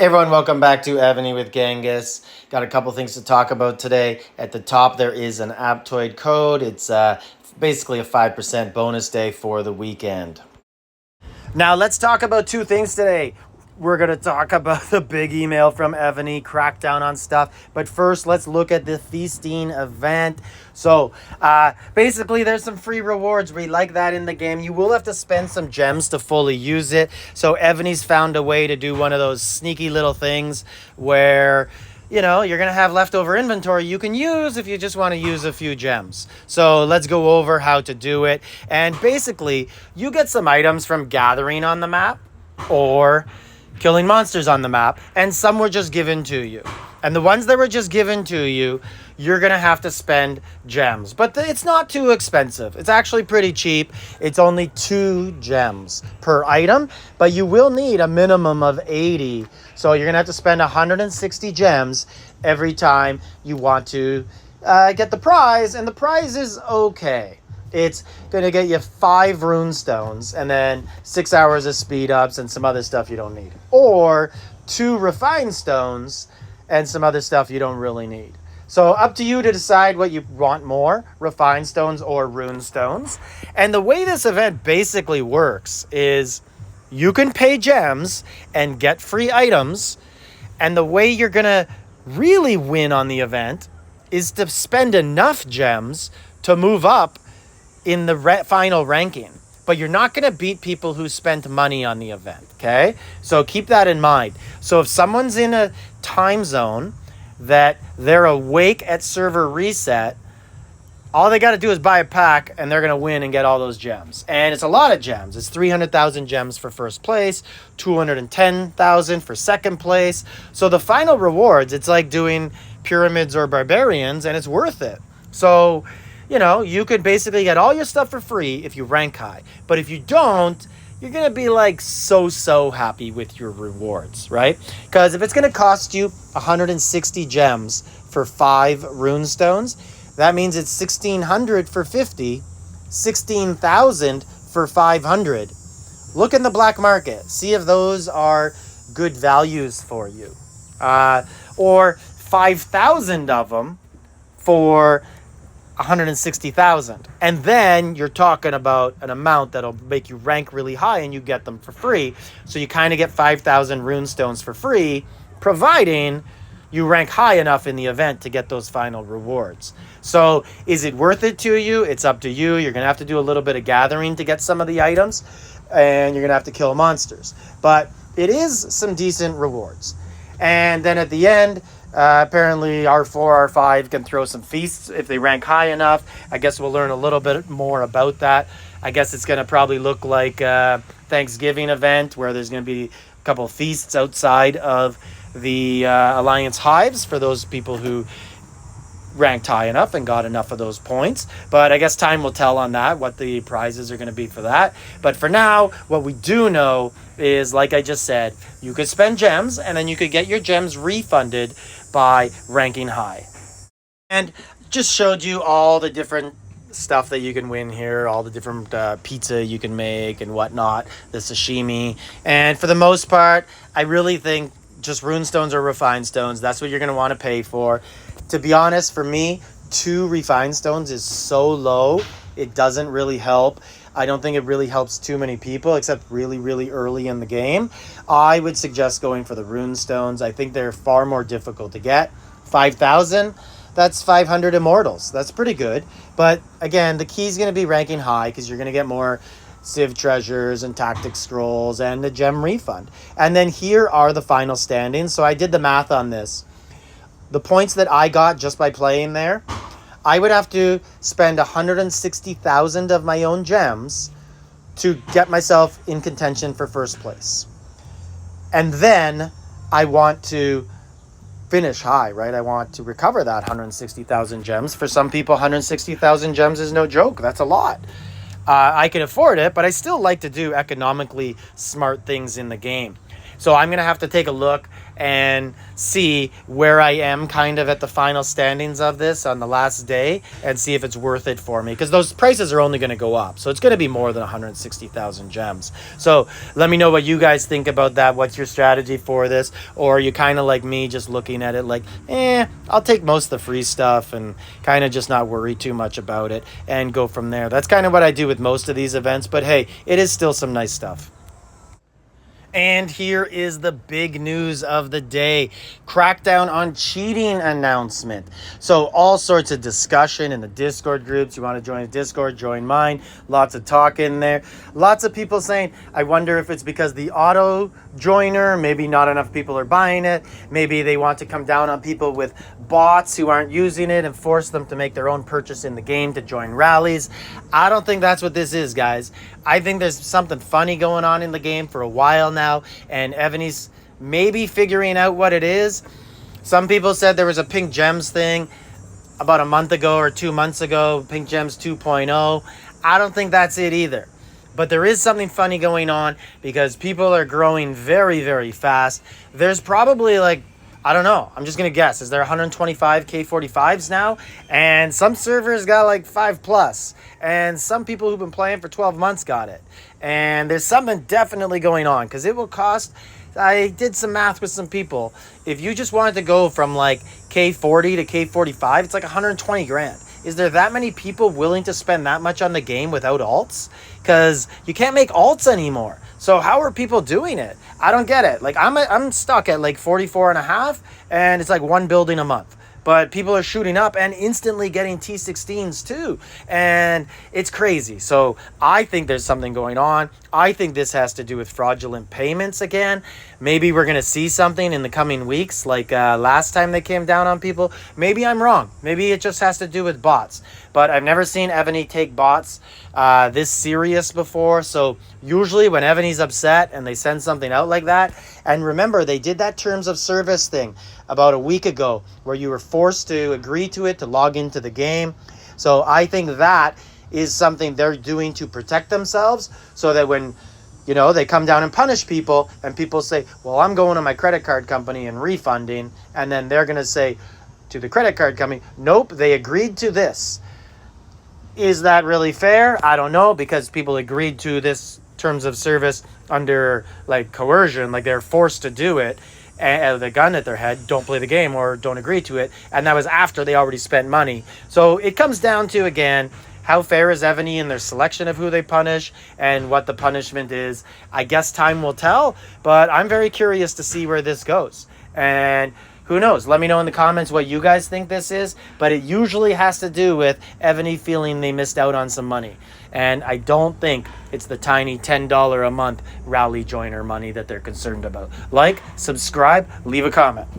Hey everyone, welcome back to Evony with Genghis. Got a couple things to talk about today. At the top, there is an Aptoid code. It's basically a 5% bonus day for the weekend. Now, let's talk about two things today. We're going to talk about the big email from Evony, crackdown on stuff. But first, let's look at the Feasting event. So, basically, there's some free rewards. We like that in the game. You will have to spend some gems to fully use it. So, Evony's found a way to do one of those sneaky little things where, you know, you're going to have leftover inventory you can use if you just want to use a few gems. So let's go over how to do it. And basically, you get some items from gathering on the map or killing monsters on the map, and some were just given to you. And the ones that were just given to you, you're going to have to spend gems. But it's not too expensive. It's actually pretty cheap. It's only 2 gems per item, but you will need a minimum of 80. So you're going to have to spend 160 gems every time you want to get the prize, and the prize is okay. It's going to get you 5 rune stones and then 6 hours of speed ups and some other stuff you don't need. Or 2 refined stones and some other stuff you don't really need. So up to you to decide what you want more, refined stones or rune stones. And the way this event basically works is you can pay gems and get free items. And the way you're going to really win on the event is to spend enough gems to move up in the final ranking. But you're not going to beat people who spent money on the event, okay? So keep that in mind. So if someone's in a time zone that they're awake at server reset, all they got to do is buy a pack and they're going to win and get all those gems. And it's a lot of gems. It's 300,000 gems for first place, 210,000 for second place. So the final rewards, it's like doing pyramids or barbarians, and it's worth it. So, you know, you could basically get all your stuff for free if you rank high. But if you don't, you're going to be like so happy with your rewards, right? Because if it's going to cost you 160 gems for 5 rune stones, that means it's 1,600 for 50, 16,000 for 500. Look in the black market. See if those are good values for you. Or 5,000 of them for 160,000. And then you're talking about an amount that'll make you rank really high and you get them for free. So you kind of get 5,000 rune stones for free, providing you rank high enough in the event to get those final rewards. So is it worth it to you? It's up to you. You're going to have to do a little bit of gathering to get some of the items, and you're going to have to kill monsters. But it is some decent rewards. And then at the end, apparently R4, R5 can throw some feasts if they rank high enough. I guess we'll learn a little bit more about that. I guess it's going to probably look like a Thanksgiving event where there's going to be a couple of feasts outside of the Alliance hives for those people who ranked high enough and got enough of those points. But I guess time will tell on that, what the prizes are going to be for that. But for now, what we do know is, like I just said, you could spend gems and then you could get your gems refunded by ranking high. And just showed you all the different stuff that you can win here, all the different pizza you can make and whatnot, the sashimi. And for the most part, I really think just rune stones or refined stones, that's what you're going to want to pay for. To be honest, for me, 2 refined stones is so low, it doesn't really help. I don't think it really helps too many people, except really early in the game. I would suggest going for the rune stones. I think they're far more difficult to get. 5,000, that's 500 immortals. That's pretty good. But again, the key is going to be ranking high because you're going to get more Civ treasures and tactic scrolls and the gem refund. And then here are the final standings. So I did the math on this. The points that I got just by playing there, I would have to spend 160,000 of my own gems to get myself in contention for first place. And then I want to finish high, right? I want to recover that 160,000 gems. For some people, 160,000 gems is no joke. That's a lot. I can afford it, but I still like to do economically smart things in the game. So I'm going to have to take a look and see where I am kind of at the final standings of this on the last day and see if it's worth it for me, because those prices are only going to go up. So it's going to be more than 160,000 gems. So let me know what you guys think about that. What's your strategy for this? Or are you kind of like me, just looking at it like, I'll take most of the free stuff and kind of just not worry too much about it and go from there. That's kind of what I do with most of these events, but hey, it is still some nice stuff. And here is the big news of the day. Crackdown on cheating announcement. So all sorts of discussion in the Discord groups. You want to join the Discord, join mine. Lots of talk in there. Lots of people saying, I wonder if it's because the auto joiner, maybe not enough people are buying it. Maybe they want to come down on people with bots who aren't using it and force them to make their own purchase in the game to join rallies. I don't think that's what this is, guys. I think there's something funny going on in the game for a while now, and Evony's maybe figuring out what it is. Some people said there was a Pink Gems thing about a month ago or 2 months ago, Pink Gems 2.0. I don't think that's it either. But there is something funny going on because people are growing very, very fast. There's probably like, I don't know, I'm just going to guess. Is there 125 K45s now? And some servers got like 5+. And some people who've been playing for 12 months got it. And there's something definitely going on because it will cost, I did some math with some people. If you just wanted to go from like K40 to K45, it's like 120 grand. Is there that many people willing to spend that much on the game without alts? Because you can't make alts anymore. So how are people doing it? I don't get it. Like I'm stuck at like 44 and a half, and it's like one building a month. But people are shooting up and instantly getting T16s too. And it's crazy. So I think there's something going on. I think this has to do with fraudulent payments again. Maybe we're going to see something in the coming weeks like last time they came down on people. Maybe I'm wrong. Maybe it just has to do with bots. But I've never seen Evony take bots this serious before. So usually when Evony's upset and they send something out like that, and remember they did that terms of service thing about a week ago where you were forced to agree to it to log into the game. So I think that is something they're doing to protect themselves so that when, you know, they come down and punish people and people say, well, I'm going to my credit card company and refunding. And then they're going to say to the credit card company, nope, they agreed to this. Is that really fair? I don't know, because people agreed to this terms of service under like coercion, like they're forced to do it. And the gun at their head, don't play the game or don't agree to it. And that was after they already spent money. So it comes down to, again, how fair is Evony in their selection of who they punish and what the punishment is. I guess time will tell, but I'm very curious to see where this goes. And who knows? Let me know in the comments what you guys think this is, but it usually has to do with Evony feeling they missed out on some money. And I don't think it's the tiny $10 a month rally joiner money that they're concerned about. Like, subscribe, leave a comment.